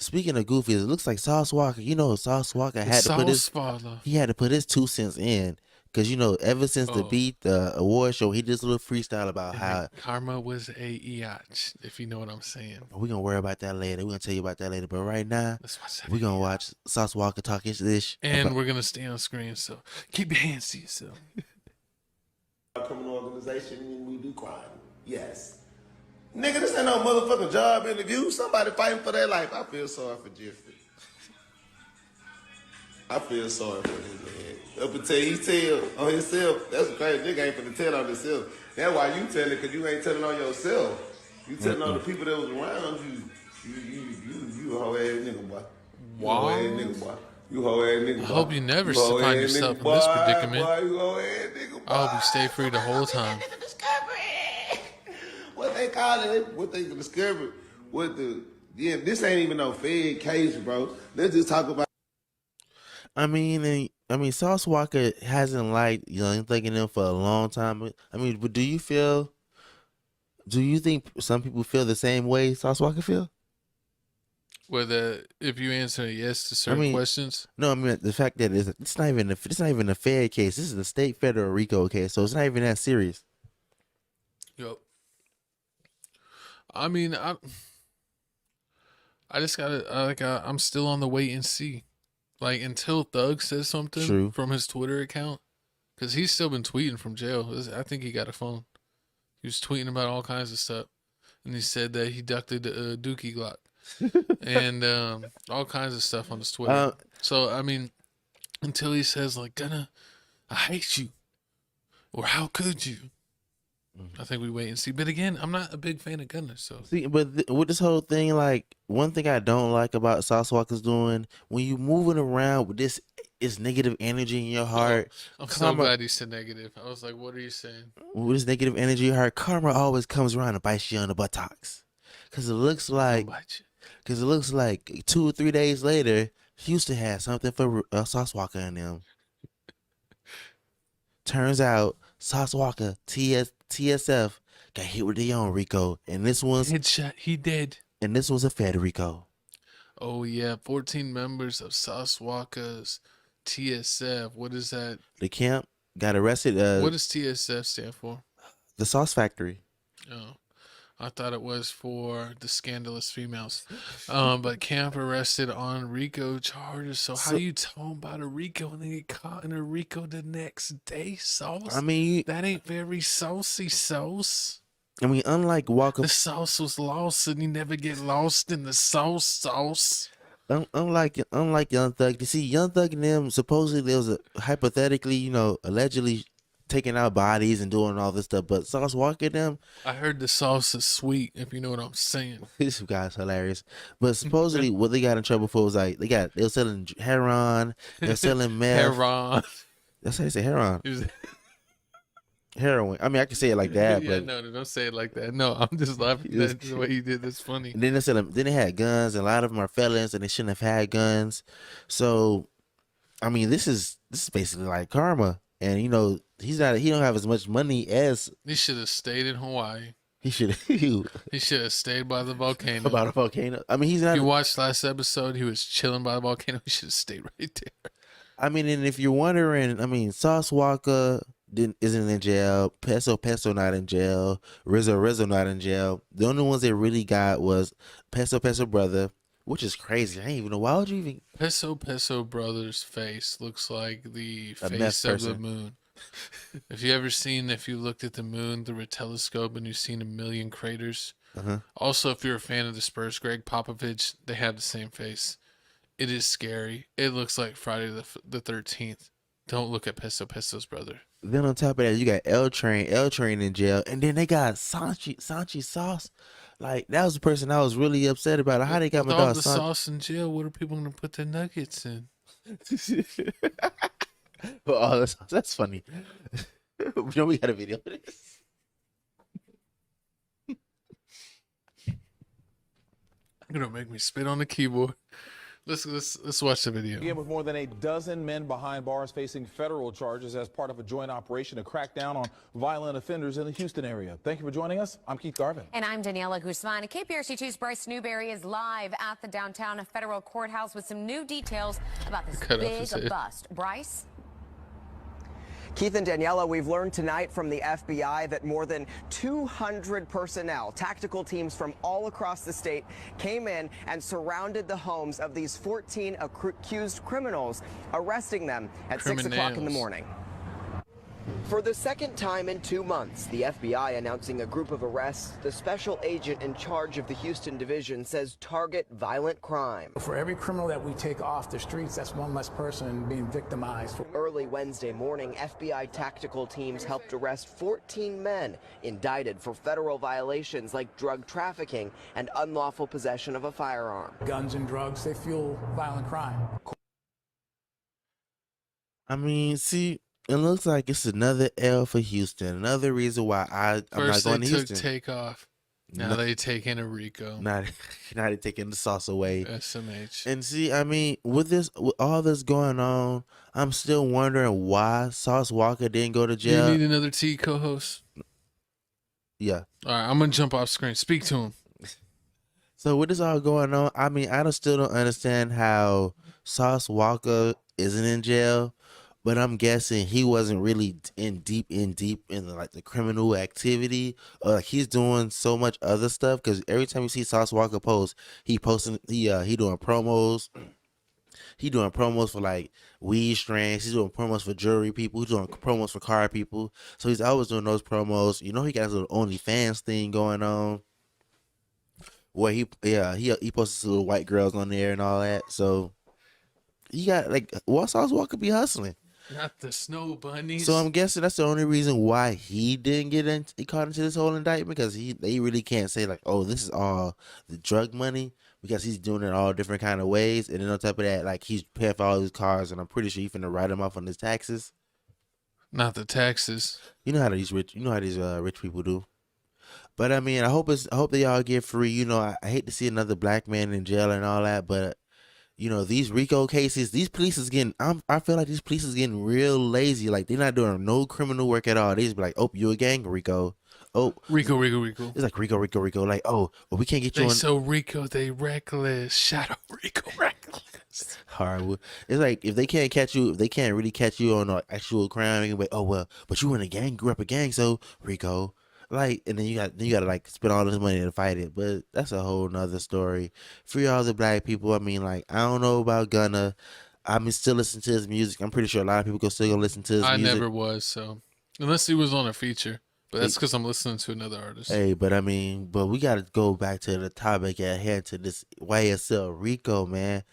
Speaking of Goofy, it looks like Sauce Walker. Sauce Walker The had to put Sauce his Father. he had to put his 2 cents in because ever since the Oh, beat the award show, he did this little freestyle about and how karma was a iatch, if you know what I'm saying. we're gonna worry about that later. We're gonna tell you about that later. But right now, Let's watch that we're gonna video. watch Sauce Walker talk his dish And about. we're gonna stay on screen, so keep your hands to yourself. Criminal organization and we do crime. Yes. Nigga, this ain't no motherfucking job interview. Somebody fighting for their life. I feel sorry for Jeffrey. I feel sorry for him, man. Up until he tell on himself, that's a crazy nigga ain't finna tell on himself. That's why you telling, cause you ain't telling on yourself. You telling on the people that was around you. You a hoe ass nigga, boy. You a hoe ass nigga, boy. You a hoe ass nigga, boy. I hope you never You hoe find ass yourself nigga, in this boy. predicament. Boy, you hoe ass nigga, boy. I hope you stay free the whole time. What they call it? What they discovered? This ain't even no Fed case, bro. Let's just talk about. Sauce Walker hasn't liked Young Thug and them for a long time. But do you think some people feel the same way Sauce Walker feel? Whether if you answer yes to certain questions. No, the fact that it's not even a Fed case. This is a state federal Rico case, so it's not even that serious. Yep. I just gotta I'm still on the wait and see. Like until Thug says something True. from his Twitter account, because he's still been tweeting from jail. I think he got a phone. He was tweeting about all kinds of stuff, and he said that he ducked a Dookie Glock and all kinds of stuff on his Twitter. So until he says like Gunna, I hate you, or how could you? I think we wait and see. But again, I'm not a big fan of Gunna, so See, but with this whole thing, like one thing I don't like about Sauce Walker's doing when you moving around with this is negative energy in your heart. I'm so glad he said negative. I was like, what are you saying? With this negative energy in your heart, karma always comes around and bites you on the buttocks. Cause it looks like 2 or 3 days later, Houston had something for Sauce Walker in them. Turns out Sauce Walker TSF got hit with the own Rico, and this one's headshot. He did. And this was a Federico. Oh yeah, 14 members of Sauce Walker's TSF. What is that? The camp got arrested. What does TSF stand for? The Sauce Factory. Oh, I thought it was for the scandalous females. But camp arrested on Rico charges. So how you talking about a Rico and then get caught in a Rico the next day, Sauce? That ain't very saucy, Sauce. Unlike Walker, the sauce was lost, and you never get lost in the sauce. Unlike Young Thug, you see, Young Thug and them supposedly there was hypothetically, allegedly taking out bodies and doing all this stuff, but Sauce Walker and them, I heard the sauce is sweet, if you know what I'm saying. This guy's hilarious. But supposedly, what they got in trouble for was like they were selling heroin, they're selling meth. Heroin. That's how you say heroin. Heroin. I can say it like that, but no, don't say it like that. No, I'm just laughing. That's the way he did. That's funny. And then they had guns, and a lot of them are felons, and they shouldn't have had guns. So, this is basically like karma. And he don't have as much money as he should have stayed in Hawaii. He should have stayed by the volcano. By the volcano. He's not. You watched last episode. He was chilling by the volcano. He should have stayed right there. And if you're wondering, Sauce Walker isn't in jail. Peso not in jail. Rizzo not in jail. The only ones they really got was Peso brother, which is crazy. I didn't even know, why would you even. Peso brother's face looks like the A face of the moon. If you looked at the moon through a telescope and you've seen a million craters. Also, if you're a fan of the Spurs, Greg Popovich, they have the same face. It is scary. It looks like Friday the 13th. Don't look at Peso's brother. Then on top of that, you got L Train in jail, and then they got Sanchi Sauce. Like, that was the person I was really upset about. How they got my dog all the sauce in jail? What are people gonna put their nuggets in? But all the sauce, that's funny. We got a video of this. You're gonna make me spit on the keyboard. Let's watch the video. Again, with more than a dozen men behind bars facing federal charges as part of a joint operation to crack down on violent offenders in the Houston area. Thank you for joining us. I'm Keith Garvin. And I'm Daniela Guzman. KPRC2's Bryce Newberry is live at the downtown federal courthouse with some new details about this big bust. Bryce? Keith and Daniela, we've learned tonight from the FBI that more than 200 personnel, tactical teams from all across the state, came in and surrounded the homes of these 14 accused criminals, arresting them at 6 o'clock in the morning. For the second time in 2 months, the FBI announcing a group of arrests. The special agent in charge of the Houston division says target violent crime. For every criminal that we take off the streets, that's one less person being victimized. Early Wednesday morning, FBI tactical teams helped arrest 14 men indicted for federal violations like drug trafficking and unlawful possession of a firearm. Guns and drugs, they fuel violent crime. I mean, see, it looks like it's another L for Houston. Another reason why I'm not going to Houston. First they took Takeoff. Now they taking a Rico. Now they taking the sauce away. SMH. And see, I mean, with all this going on, I'm still wondering why Sauce Walka didn't go to jail. You need another T co-host? Yeah. All right, I'm going to jump off screen. Speak to him. So with this all going on, I mean, I still don't understand how Sauce Walka isn't in jail. But I'm guessing he wasn't really in deep in the criminal activity, or like he's doing so much other stuff. Because every time you see Sauce Walka post, he doing promos. He doing promos for like weed strands. He's doing promos for jewelry people. He's doing promos for car people. So he's always doing those promos. You know, he got his little OnlyFans thing going on, where he posts little white girls on there and all that. So he got Sauce Walka be hustling. Not the snow bunnies. So I'm guessing that's the only reason why he didn't get caught into this whole indictment, because they really can't say like, oh, this is all the drug money, because he's doing it all different kind of ways. And then on top of that, like, he's paying for all his cars, and I'm pretty sure he's finna write him off on his taxes. Not the taxes. You know how these rich people do. But I mean, I hope they all get free. You know, I hate to see another black man in jail and all that, but you know, these Rico cases, these police is getting, I feel like these police is getting real lazy. Like, they're not doing no criminal work at all. They just be like, oh, you a gang, Rico. Oh, Rico. It's like Rico. Like, oh, well, we can't get you on. So Rico, they reckless. Shadow Rico, reckless. Horrible. It's like, if they can't catch you, if they can't really catch you on an actual crime, they can be like, oh, well, but you in a gang, grew up a gang, so Rico. Like, and then you gotta like spend all this money to fight it. But that's a whole nother story. Free all the black people. I mean, like, I don't know about Gunna. I'm still listening to his music. I'm pretty sure a lot of people still gonna listen to his music. I never was, so unless he was on a feature. But that's because I'm listening to another artist. Hey, but I mean, we gotta go back to the topic at hand, to this YSL Rico, man.